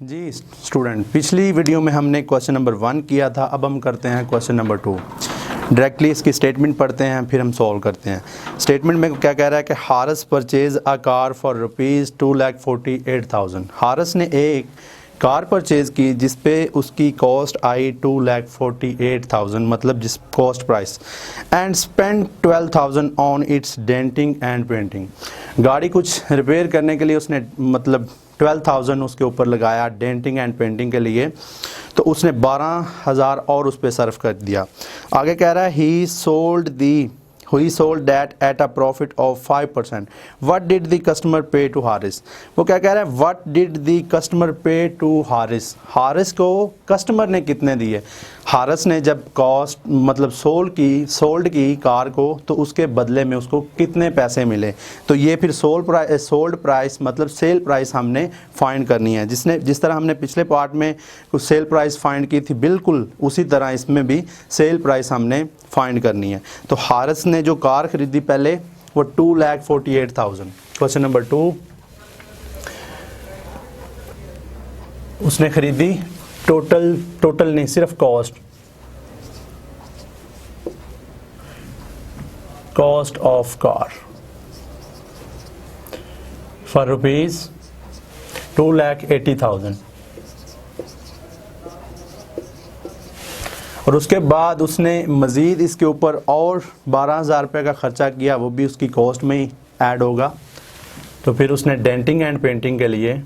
जी student, पिछली video में हमने क्वेश्चन नंबर 1 किया था। अब हम करते हैं क्वेश्चन नंबर 2। डायरेक्टली इसकी स्टेटमेंट पढ़ते हैं, फिर हम सॉल्व करते हैं। स्टेटमेंट में क्या कह रहा है कि हारस परचेज अ कार फॉर ₹2,48,000। हारस ने एक कार परचेज़ की जिस पे उसकी कॉस्ट आई 2,48,000, मतलब जिस cost price, and spend 12,000 on it's denting and painting. गाड़ी कुछ रिपेयर करने के लिए उसने मतलब 12,000 उसके ऊपर लगाया डेंटिंग एंड पेंटिंग के लिए, तो उसने 12,000 और उस पर सर्फ कर दिया। आगे कह रहा है ही sold that at a profit of 5%। What did the customer पे टू हारिस। वो क्या कह रहा है, व्हाट डिड द कस्टमर पे टू हारिस। हारिस को कस्टमर ने कितने दिए। हारिस ने जब कॉस्ट मतलब सोल्ड की कार को, तो उसके बदले में उसको कितने पैसे मिले। तो ये फिर सोल्ड प्राइस मतलब सेल प्राइस हमने फाइंड करनी है। जिस तरह हमने पिछले पार्ट में कुछ सेल प्राइस फाइंड की थी, बिल्कुल उसी तरह इसमें भी सेल प्राइस हमने फाइंड करनी है। तो हारिस ने जो कार खरीदी पहले वो 2,48,000। क्वेश्चन नंबर 2, उसने खरीदी टोटल नहीं, सिर्फ कॉस्ट ऑफ कार फॉर ₹2,80,000। और उसके बाद उसने मज़ीद इसके ऊपर और 12,000 रुपये का ख़र्चा किया, वो भी उसकी कॉस्ट में ही ऐड होगा। तो फिर उसने डेंटिंग एंड पेंटिंग के लिए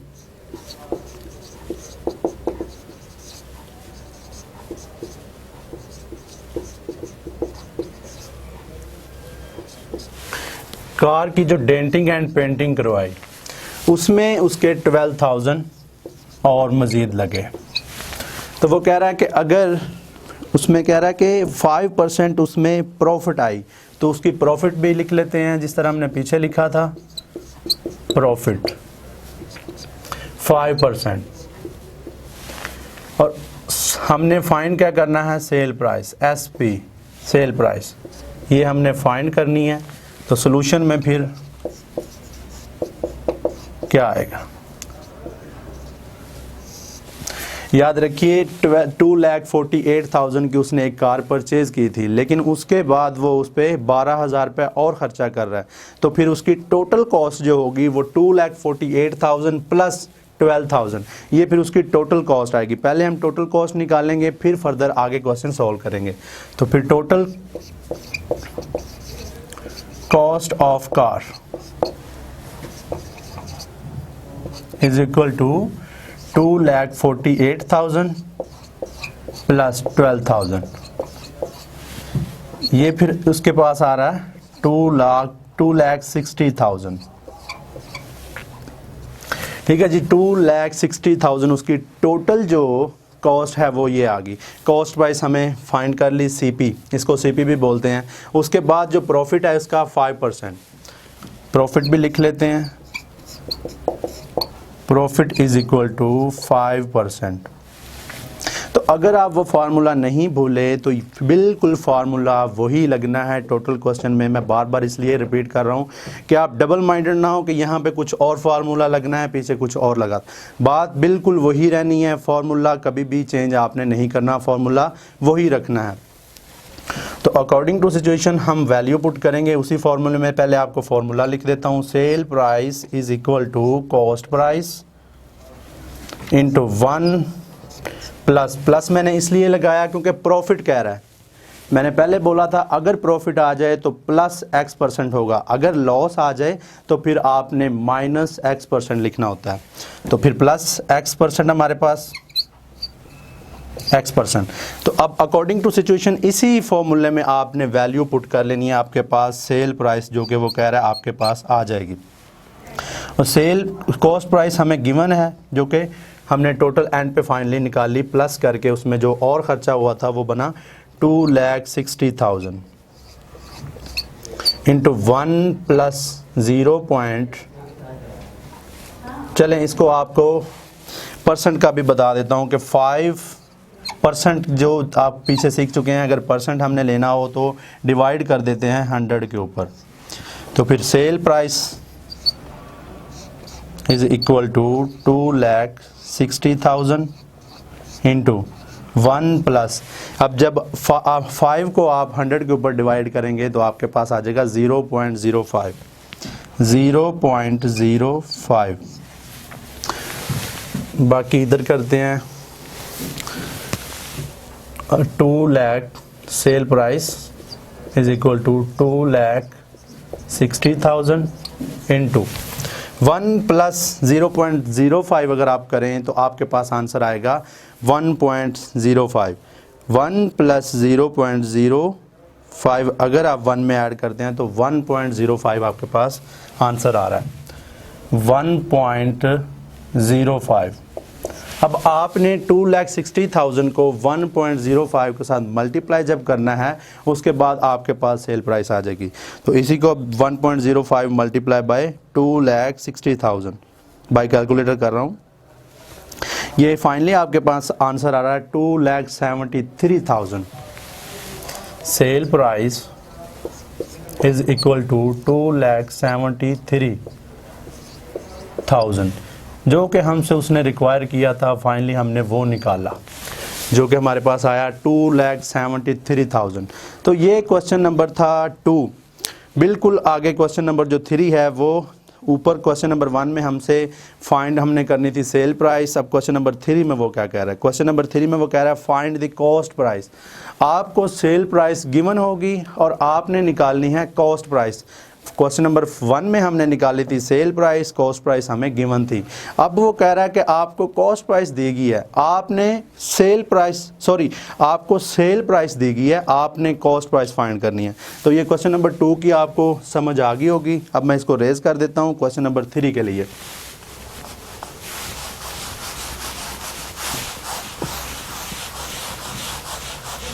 कार की जो डेंटिंग एंड पेंटिंग करवाई, उसमें उसके 12,000 और मज़ीद लगे। तो वो कह रहा है कि अगर उसमें कह रहा है कि 5% उसमें प्रॉफिट आई, तो उसकी प्रॉफिट भी लिख लेते हैं जिस तरह हमने पीछे लिखा था। प्रॉफिट 5%, और हमने फाइंड क्या करना है, sale price, SP sale price, ये हमने फाइंड करनी है। तो सॉल्यूशन में फिर क्या आएगा, याद रखिए 2,48,000 की उसने एक कार परचेज़ की थी, लेकिन उसके बाद वो उस पर 12,000 रुपये और ख़र्चा कर रहा है। तो फिर उसकी टोटल कॉस्ट जो होगी वो 2,48,000 प्लस 12,000, ये फिर उसकी टोटल कॉस्ट आएगी। पहले हम टोटल कॉस्ट निकालेंगे, फिर फर्दर आगे क्वेश्चन सॉल्व करेंगे। तो फिर total cost of car is equal to 2,48,000 plus 12,000। ये फिर उसके पास आ रहा है 2,60,000। ठीक है जी, 2,60,000 उसकी टोटल जो कॉस्ट है वो ये आ गई। कॉस्ट प्राइस हमें फाइंड कर ली, CP, इसको CP भी बोलते हैं। उसके बाद जो प्रॉफिट है उसका 5%, प्रॉफिट भी लिख लेते हैं। Profit is equal to 5%। तो अगर आप वो फार्मूला नहीं भूले तो बिल्कुल फार्मूला वही लगना है टोटल क्वेश्चन में। मैं बार बार इसलिए रिपीट कर रहा हूँ कि आप डबल माइंडेड ना हो कि यहाँ पे कुछ और फार्मूला लगना है, पीछे कुछ और लगा। बात बिल्कुल वही रहनी है, फार्मूला कभी भी चेंज आपने नहीं करना, फार्मूला वही रखना है। तो अकॉर्डिंग टू सिचुएशन हम वैल्यू पुट करेंगे उसी फार्मूले में। पहले आपको फार्मूला लिख देता हूँ, sale price is equal to cost price into 1 plus मैंने इसलिए लगाया क्योंकि प्रॉफिट कह रहा है। मैंने पहले बोला था अगर प्रॉफिट आ जाए तो प्लस X% होगा, अगर लॉस आ जाए तो फिर आपने माइनस X% लिखना होता है। तो फिर प्लस X% हमारे पास X%। तो अब अकॉर्डिंग टू सिचुएशन इसी फॉर्मूले में आपने वैल्यू पुट कर लेनी है। आपके पास सेल प्राइस जो कि वो कह रहा है आपके पास आ जाएगी। और सेल कॉस्ट प्राइस हमें गिवन है जो कि हमने टोटल एंड पे फाइनली निकाल ली, प्लस करके उसमें जो और ख़र्चा हुआ था वो बना 2,60,000 इंटू 1 प्लस 0. चलें इसको आपको परसेंट का भी बता देता हूँ कि 5% जो आप पीछे सीख चुके हैं, अगर परसेंट हमने लेना हो तो डिवाइड कर देते हैं 100 के ऊपर। तो फिर sale price is equal to 2,60,000 60,000 into 1 plus, अब जब 5 को आप 100 के ऊपर डिवाइड करेंगे तो आपके पास आ जाएगा 0.05, 0.05। बाकी इधर करते हैं 2 lakh sale price is equal to 2,60,000 into 1 plus 0.05 अगर आप करें तो आपके पास आंसर आएगा 1.05। 1 प्लस 0.05 अगर आप 1 में ऐड करते हैं तो 1.05 आपके पास आंसर आ रहा है, 1.05। अब आपने 2,60,000 को 1.05 के साथ मल्टीप्लाई जब करना है उसके बाद आपके पास सेल प्राइस आ जाएगी। तो इसी को 1.05 मल्टीप्लाई बाय 2,60,000 बाय कैलकुलेटर कर रहा हूँ, ये फाइनली आपके पास आंसर आ रहा है 2,73,000। Sale price is equal to 2,73,000 जो कि हमसे उसने रिक्वायर किया था, फाइनली हमने वो निकाला जो कि हमारे पास आया 2,73,000। तो ये क्वेश्चन नंबर था 2। बिल्कुल आगे क्वेश्चन नंबर जो 3 है वो ऊपर क्वेश्चन नंबर 1 में हमसे फाइंड हमने करनी थी सेल प्राइस। अब क्वेश्चन नंबर 3 में वो क्या कह रहा है, क्वेश्चन नंबर 3 में वो कह रहा है फाइंड द कॉस्ट प्राइस। आपको सेल प्राइस गिवन होगी और आपने निकालनी है कॉस्ट प्राइस। क्वेश्चन नंबर 1 में हमने निकाली थी सेल प्राइस, कॉस्ट प्राइस हमें गिवन थी। अब वो कह रहा है कि आपको कॉस्ट प्राइस दी गई है, आपने आपको सेल प्राइस दी गई है, आपने कॉस्ट प्राइस फाइंड करनी है। तो ये क्वेश्चन नंबर 2 की आपको समझ आ गई होगी। अब मैं इसको रेज कर देता हूँ क्वेश्चन नंबर 3 के लिए।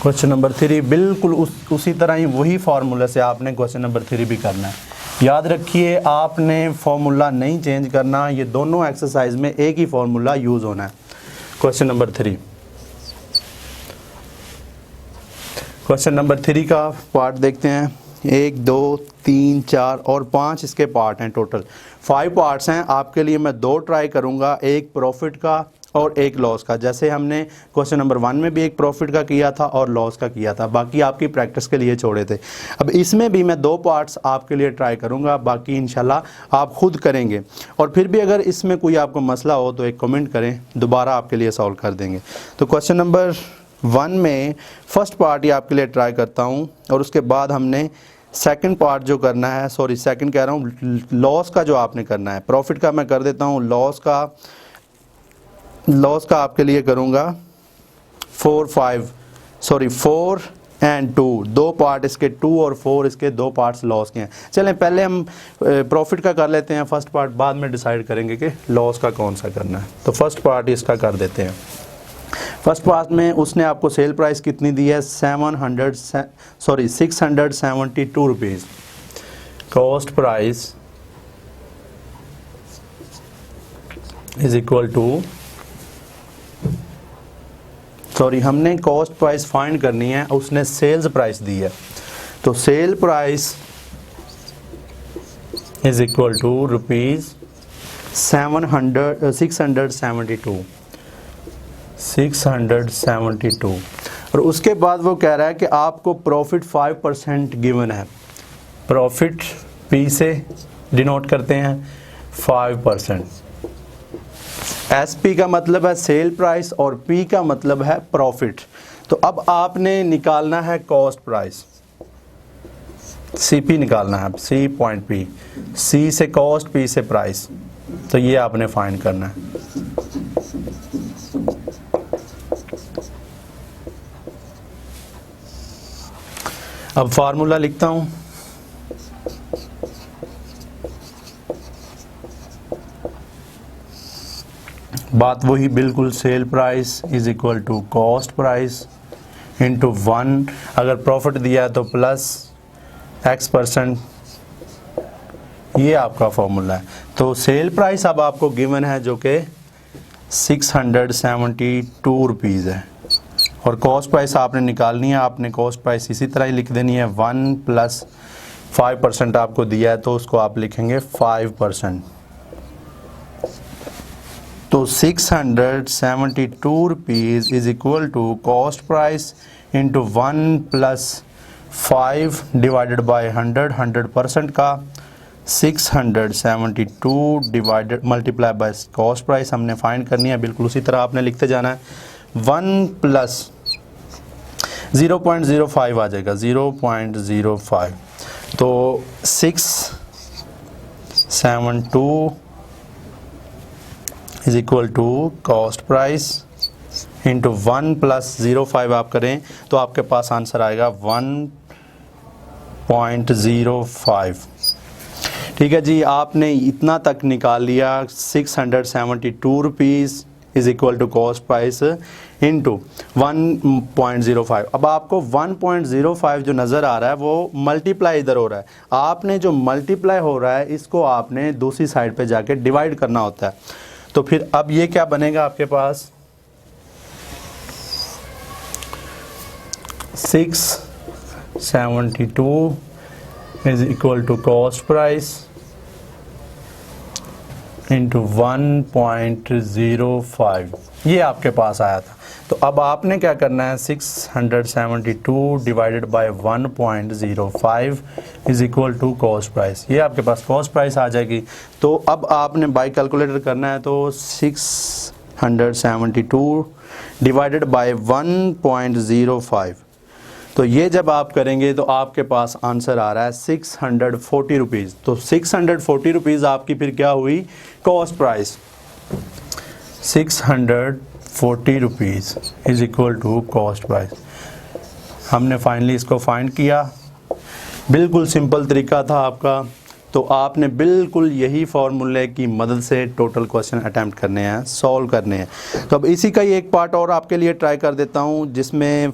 क्वेश्चन नंबर 3 बिल्कुल उसी तरह ही वही फार्मूला से आपने क्वेश्चन नंबर 3 भी करना है। याद रखिए आपने फार्मूला नहीं चेंज करना, ये दोनों एक्सरसाइज में एक ही फार्मूला यूज़ होना है। क्वेश्चन नंबर 3, क्वेश्चन नंबर 3 का पार्ट देखते हैं। 1 2 3 4 और 5 इसके पार्ट हैं, टोटल 5 पार्ट्स हैं। आपके लिए मैं 2 ट्राई करूँगा, एक प्रॉफिट का और एक लॉस का। जैसे हमने क्वेश्चन नंबर 1 में भी एक प्रॉफिट का किया था और लॉस का किया था, बाकी आपकी प्रैक्टिस के लिए छोड़े थे। अब इसमें भी मैं 2 पार्ट्स आपके लिए ट्राई करूंगा, बाकी इंशाल्लाह आप खुद करेंगे। और फिर भी अगर इसमें कोई आपको मसला हो तो एक कमेंट करें, दोबारा आपके लिए सॉल्व कर देंगे। तो क्वेश्चन नंबर 1 में फर्स्ट पार्ट ही आपके लिए ट्राई करता हूँ और उसके बाद हमने सेकंड पार्ट जो करना है, सेकंड कह रहा हूँ, लॉस का जो आपने करना है। प्रॉफिट का मैं कर देता हूँ, लॉस का आपके लिए करूँगा 4 एंड 2, 2 पार्ट इसके 2 और 4 इसके 2 पार्ट्स लॉस के हैं। चलें पहले हम प्रॉफिट का कर लेते हैं फर्स्ट पार्ट, बाद में डिसाइड करेंगे कि लॉस का कौन सा करना है। तो फर्स्ट पार्ट इसका कर देते हैं। फर्स्ट पार्ट में उसने आपको सेल प्राइस कितनी दी है, 672 rupees. Cost price is equal to, हमने कॉस्ट प्राइस फाइंड करनी है, उसने सेल्स प्राइस दी है। तो sale price is equal to rupees 672। और उसके बाद वो कह रहा है कि आपको प्रॉफिट 5% गिवन है। प्रॉफिट पी से डिनोट करते हैं 5%। SP का मतलब है सेल प्राइस और P का मतलब है प्रॉफिट। तो अब आपने निकालना है कॉस्ट प्राइस, CP निकालना है, C पॉइंट P, C से कॉस्ट, P से प्राइस। तो ये आपने फाइंड करना है। अब फार्मूला लिखता हूँ, बात वही बिल्कुल, sale price is equal to cost price into 1, अगर प्रॉफिट दिया है तो प्लस X%, ये आपका फॉर्मूला है। तो सेल प्राइस अब आपको गिवन है जो कि 672 रुपीज़ है और कॉस्ट प्राइस आपने निकालनी है। आपने कॉस्ट प्राइस इसी तरह ही लिख देनी है, 1 प्लस 5% आपको दिया है तो उसको आप लिखेंगे 5%। तो 672 rupees is equal to cost price into 1 + 5 divided by 100% का 672 divided multiply by cost price हमने फाइंड करनी है। बिल्कुल उसी तरह आपने लिखते जाना है। 1 + 0.05 आ जाएगा, 0.05। तो 672 is equal to cost price into 1 + 0.5 आप करें तो आपके पास आंसर आएगा 1.05। ठीक है जी, आपने इतना तक निकाल लिया। 672 rupees is equal to cost price into 1.05। अब आपको 1.05 जो नज़र आ रहा है वो मल्टीप्लाई इधर हो रहा है। आपने जो मल्टीप्लाई हो रहा है इसको आपने दूसरी साइड पे जाके डिवाइड करना होता है। तो फिर अब ये क्या बनेगा आपके पास, 672 is equal to cost price into 1.05, ये आपके पास आया था। तो अब आपने क्या करना है, 672 divided by 1.05 is equal to cost price, ये आपके पास कॉस्ट प्राइस आ जाएगी। तो अब आपने बाय कैलकुलेटर करना है, तो 672 डिवाइडेड बाय 1.05, तो ये जब आप करेंगे तो आपके पास आंसर आ रहा है 640 रुपीज़। तो 640 रुपीज़ आपकी फिर क्या हुई, cost price. 640 rupees is equal to cost price. हमने फाइनली इसको फाइंड किया। बिल्कुल सिंपल तरीका था आपका। तो आपने बिल्कुल यही फार्मूले की मदद से टोटल क्वेश्चन अटैम्प्ट करने हैं, सॉल्व करने हैं। तो अब इसी का ही एक पार्ट और आपके लिए ट्राई कर देता हूँ, जिसमें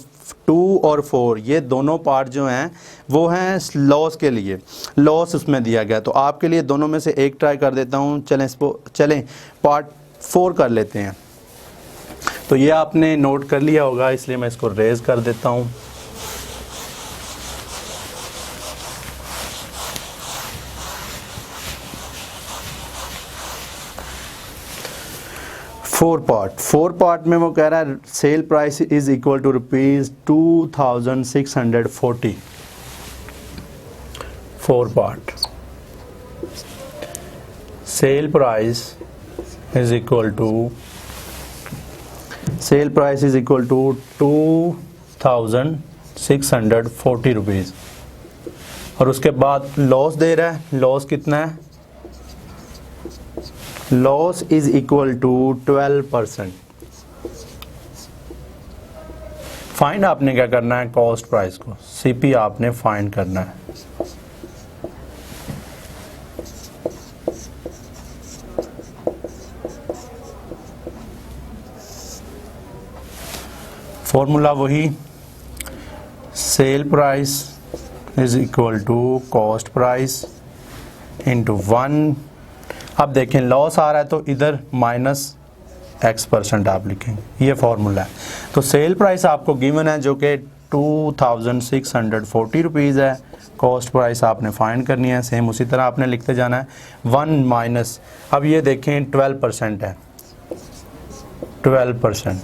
2 और 4 ये दोनों पार्ट जो हैं वो हैं लॉस के लिए, लॉस उसमें दिया गया। तो आपके लिए दोनों में से एक ट्राई कर देता हूँ। चलें पार्ट 4 कर लेते हैं। तो ये आपने नोट कर लिया होगा, इसलिए मैं इसको रेज कर देता हूँ। फोर पार्ट में वो कह रहा है sale price is equal to ₹2640। 4 part, sale price is equal to 2640 rupees. और उसके बाद लॉस दे रहा है, लॉस कितना है, loss is equal to 12%। Find आपने क्या करना है, कॉस्ट प्राइस को, सीपी आपने फाइंड करना है। फॉर्मूला वही, sale price is equal to cost price into 1। अब देखें लॉस आ रहा है तो इधर -X% आप लिखेंगे, ये फॉर्मूला है। तो सेल प्राइस आपको गिवन है जो कि 2640 रुपीज़ है। कॉस्ट प्राइस आपने फाइंड करनी है, सेम उसी तरह आपने लिखते जाना है। 1 माइनस, अब ये देखें 12% है, 12%।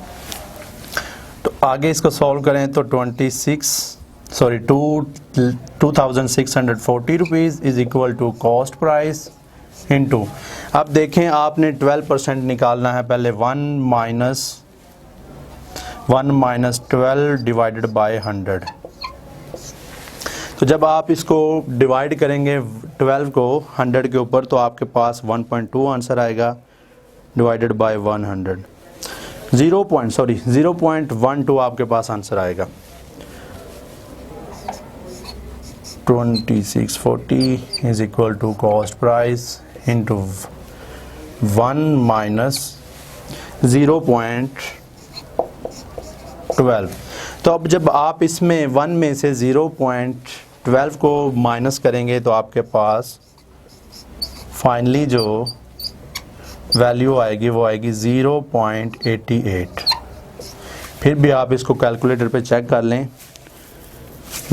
तो आगे इसको सॉल्व करें तो 2640 rupees is equal to cost price into, अब देखें आपने 12% निकालना है पहले। 1 माइनस 12 डिवाइडेड बाय 100। तो जब आप इसको डिवाइड करेंगे 12 को 100 के ऊपर, तो आपके पास 1.2 आंसर आएगा डिवाइडेड बाय 100। 0.12 आपके पास आंसर आएगा। 2640 is equal to cost price into 1 minus 0.12। तो अब जब आप इसमें 1 में से 0.12 को माइनस करेंगे तो आपके पास फाइनली जो वैल्यू आएगी वो आएगी 0.88। फिर भी आप इसको कैलकुलेटर पे चेक कर लें।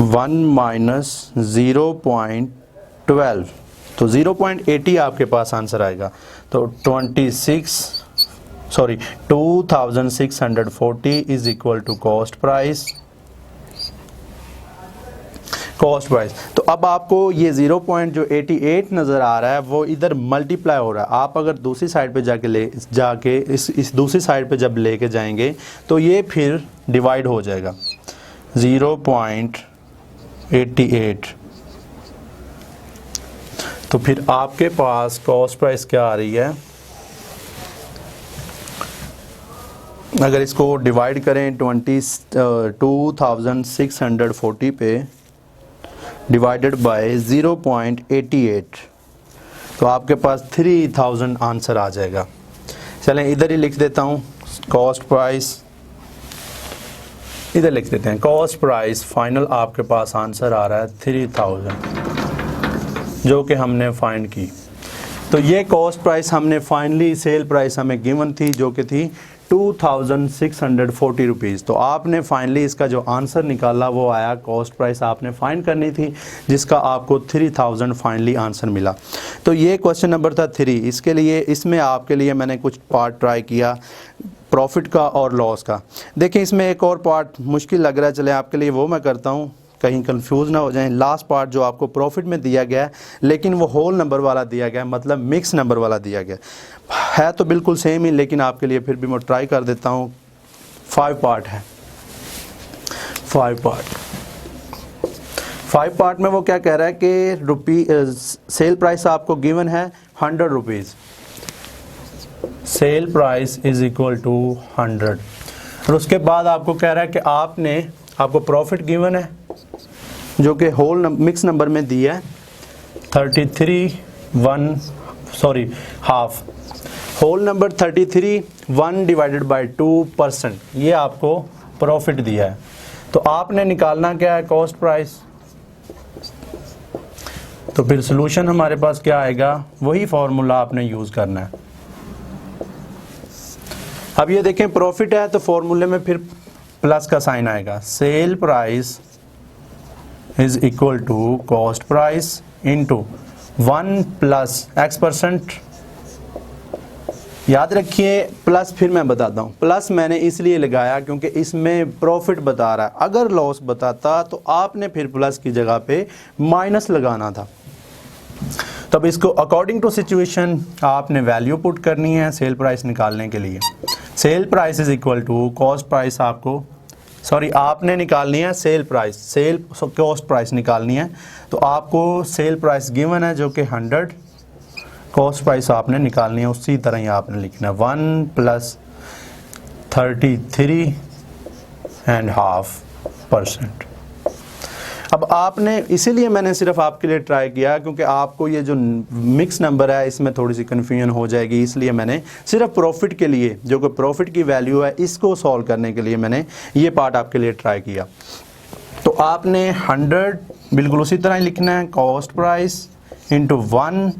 1 माइनस 0.12, तो 0.80 आपके पास आंसर आएगा। तो 26 sorry 2640 is equal to cost price. तो अब आपको ये 0.88 नज़र आ रहा है, वो इधर मल्टीप्लाई हो रहा है। आप अगर दूसरी साइड पे जाके इस दूसरी साइड पे जब लेके जाएंगे तो ये फिर डिवाइड हो जाएगा 0.88। तो फिर आपके पास कॉस्ट प्राइस क्या आ रही है, अगर इसको डिवाइड करें 2640 पे डिवाइडेड बाय 0.88, तो आपके पास 3000 आंसर आ जाएगा। चलें इधर ही लिख देता हूँ कॉस्ट प्राइस, इधर लिख देते हैं कॉस्ट प्राइस फाइनल आपके पास आंसर आ रहा है 3000, जो कि हमने फाइंड की। तो ये कॉस्ट प्राइस हमने फाइनली सेल प्राइस हमें गिवन थी, जो कि थी 2640 रुपीज़। तो आपने फाइनली इसका जो आंसर निकाला वो आया, कॉस्ट प्राइस आपने फाइंड करनी थी, जिसका आपको 3000 फाइनली आंसर मिला। तो ये क्वेश्चन नंबर था 3। इसके लिए इसमें आपके लिए मैंने कुछ पार्ट ट्राई किया, प्रॉफिट का और लॉस का। देखें इसमें एक और पार्ट मुश्किल लग रहा है, चले आपके लिए वो मैं करता हूँ, कहीं कंफ्यूज ना हो जाएं। लास्ट पार्ट जो आपको प्रॉफिट में दिया गया है, लेकिन वो होल नंबर वाला दिया गया है, मतलब मिक्स नंबर वाला दिया गया है तो बिल्कुल सेम ही, लेकिन आपके लिए फिर भी मैं ट्राई कर देता हूँ। 5 पार्ट है, 5 पार्ट में वो क्या कह रहा है कि सेल प्राइस आपको गिवन है 100 rupees, sale price is equal to 100। और उसके बाद आपको कह रहा है कि आपको प्रॉफिट गिवन है, जो कि होल मिक्स नंबर में दिया है 1/2। होल नंबर 33 1 डिवाइडेड बाय 2%, ये आपको प्रॉफिट दिया है। तो आपने निकालना क्या है, कॉस्ट प्राइस। तो फिर सॉल्यूशन हमारे पास क्या आएगा, वही फॉर्मूला आपने यूज़ करना है। अब ये देखें प्रॉफिट है तो फॉर्मूले में फिर प्लस का साइन आएगा, sale price is equal to cost price into 1 plus x%। याद रखिए प्लस, फिर मैं बताता हूँ, प्लस मैंने इसलिए लगाया क्योंकि इसमें प्रॉफिट बता रहा है। अगर लॉस बताता तो आपने फिर प्लस की जगह पे माइनस लगाना था। तब इसको अकॉर्डिंग टू सिचुएशन आपने वैल्यू पुट करनी है सेल प्राइस निकालने के लिए। Sale price is equal to cost price, आपने निकालनी है सेल प्राइस, कॉस्ट प्राइस निकालनी है। तो आपको सेल प्राइस गिवन है जो कि 100, कॉस्ट प्राइस आपने निकालनी है, उसी तरह ही आपने लिखना है 1 प्लस 33.5%। अब आपने, इसीलिए मैंने सिर्फ आपके लिए ट्राई किया क्योंकि आपको ये जो मिक्स नंबर है इसमें थोड़ी सी कन्फ्यूजन हो जाएगी, इसलिए मैंने सिर्फ प्रॉफिट के लिए, जो कि प्रॉफिट की वैल्यू है, इसको सॉल्व करने के लिए मैंने ये पार्ट आपके लिए ट्राई किया। तो आपने 100 बिल्कुल उसी तरह ही लिखना है, कॉस्ट प्राइस इंटू 1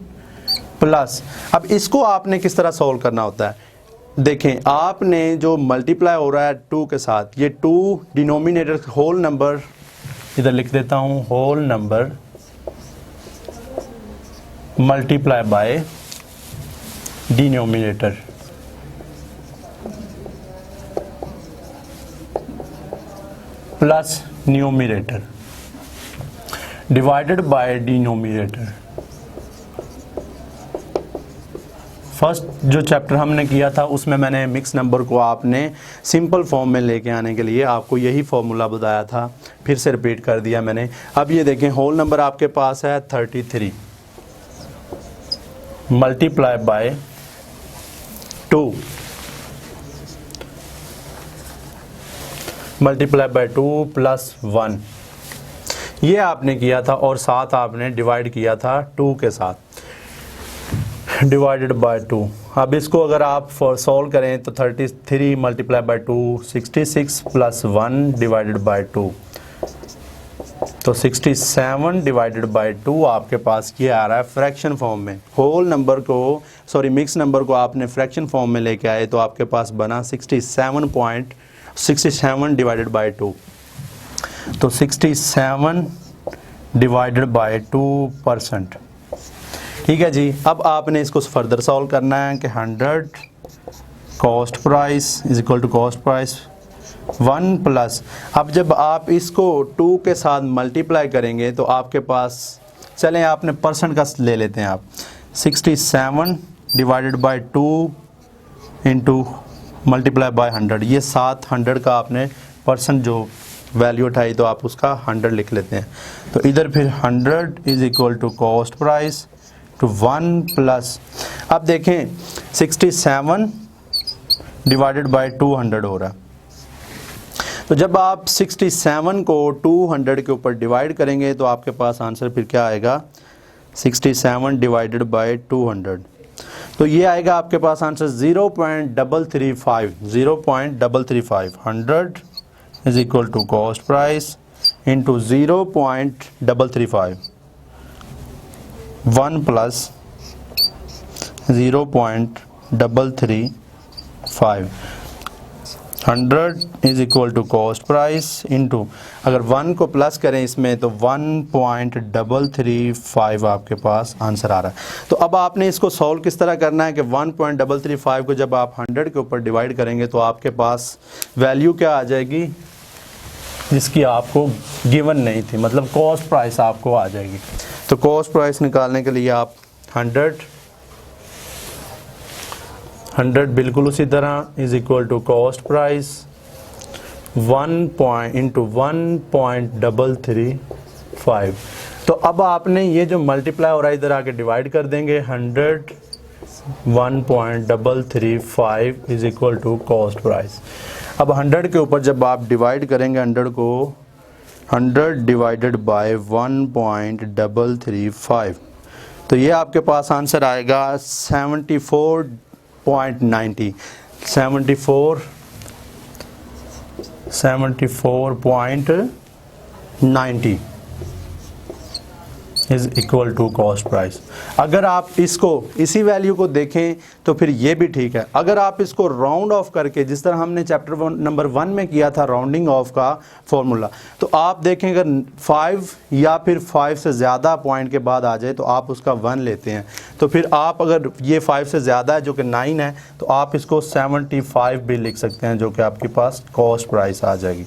प्लस। अब इसको आपने किस तरह सॉल्व करना होता है, देखें आपने जो मल्टीप्लाई हो रहा है 2 के साथ, ये 2 डिनोमिनेटर होल नंबर, इधर लिख देता हूं whole number multiply by denominator plus numerator divided by denominator. First जो चैप्टर हमने किया था उसमें मैंने मिक्स नंबर को आपने सिंपल फॉर्म में लेके आने के लिए आपको यही फॉर्मूला बताया था, फिर से रिपीट कर दिया मैंने। अब ये देखें होल नंबर आपके पास है 33 multiply by 2 multiply by 2 plus 1, ये आपने किया था, और साथ आपने डिवाइड किया था 2 के साथ, डिवाइडेड बाय 2। अब इसको अगर आप सॉल्व करें तो 33 multiply by 2 66 plus 1 divided by 2, तो 67 डिवाइडेड बाय 2 आपके पास ये आ रहा है फ्रैक्शन फॉर्म में। होल नंबर को, मिक्स नंबर को आपने फ्रैक्शन फॉर्म में लेके आए तो आपके पास बना 67 डिवाइडेड बाय 2, तो 67 डिवाइडेड बाय 2%। ठीक है जी। अब आपने इसको फर्दर सॉल्व करना है कि 100 cost price is equal to cost price 1 plus, अब जब आप इसको 2 के साथ मल्टीप्लाई करेंगे तो आपके पास, चलें आपने परसेंट का ले लेते हैं आप, 67 divided by 2 into multiply by 100, ये 700 का आपने परसेंट जो वैल्यू उठाई तो आप उसका 100 लिख लेते हैं। तो इधर फिर 100 is equal to cost price to 1 plus, अब देखें 67 डिवाइडेड बाय 200 हो रहा है, तो जब आप 67 को 200 के ऊपर डिवाइड करेंगे तो आपके पास आंसर फिर क्या आएगा, 67 डिवाइडेड बाय 200, तो ये आएगा आपके पास answer 0.335, 0.335, 100 is equal to cost price into 0.335, 1 plus 0.335, 100 is equal to cost price into, अगर 1 को प्लस करें इसमें तो 1.335 आपके पास आंसर आ रहा है। तो अब आपने इसको सॉल्व किस तरह करना है कि 1.335 को जब आप 100 के ऊपर डिवाइड करेंगे तो आपके पास वैल्यू क्या आ जाएगी जिसकी आपको गिवन नहीं थी, मतलब कॉस्ट प्राइस आपको आ जाएगी। तो कॉस्ट प्राइस निकालने के लिए आप 100 बिल्कुल उसी तरह is equal to cost price 1 into 1.335, तो अब आपने ये जो मल्टीप्लाई हो रहा है इधर आके डिवाइड कर देंगे, 100 1.335 is equal to cost price. अब 100 के ऊपर जब आप डिवाइड करेंगे 100 को, 100 डिवाइडेड बाय 1.335, तो ये आपके पास आंसर आएगा 74.90 is equal to cost price. अगर आप इसको इसी वैल्यू को देखें तो फिर ये भी ठीक है। अगर आप इसको राउंड ऑफ करके, जिस तरह हमने चैप्टर नंबर 1 में किया था राउंडिंग ऑफ का फॉर्मूला, तो आप देखें अगर 5 या फिर 5 से ज़्यादा पॉइंट के बाद आ जाए तो आप उसका 1 लेते हैं, तो फिर आप अगर ये 5 से ज़्यादा है जो कि 9 है तो आप इसको 75 भी लिख सकते हैं, जो कि आपके पास कॉस्ट प्राइस आ जाएगी।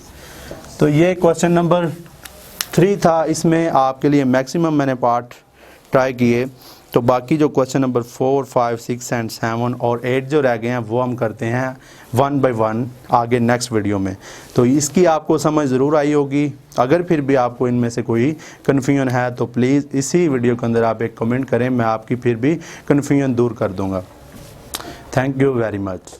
तो ये क्वेश्चन नंबर 3 था, इसमें आपके लिए मैक्सिमम मैंने पार्ट ट्राई किए। तो बाकी जो क्वेश्चन नंबर 4, 5, 6 एंड 7 और 8 जो रह गए हैं वो हम करते हैं 1 बाय 1 आगे नेक्स्ट वीडियो में। तो इसकी आपको समझ ज़रूर आई होगी। अगर फिर भी आपको इनमें से कोई कन्फ्यूजन है तो प्लीज़ इसी वीडियो के अंदर आप एक कमेंट करें, मैं आपकी फिर भी कन्फ्यूजन दूर कर दूँगा। Thank you very much.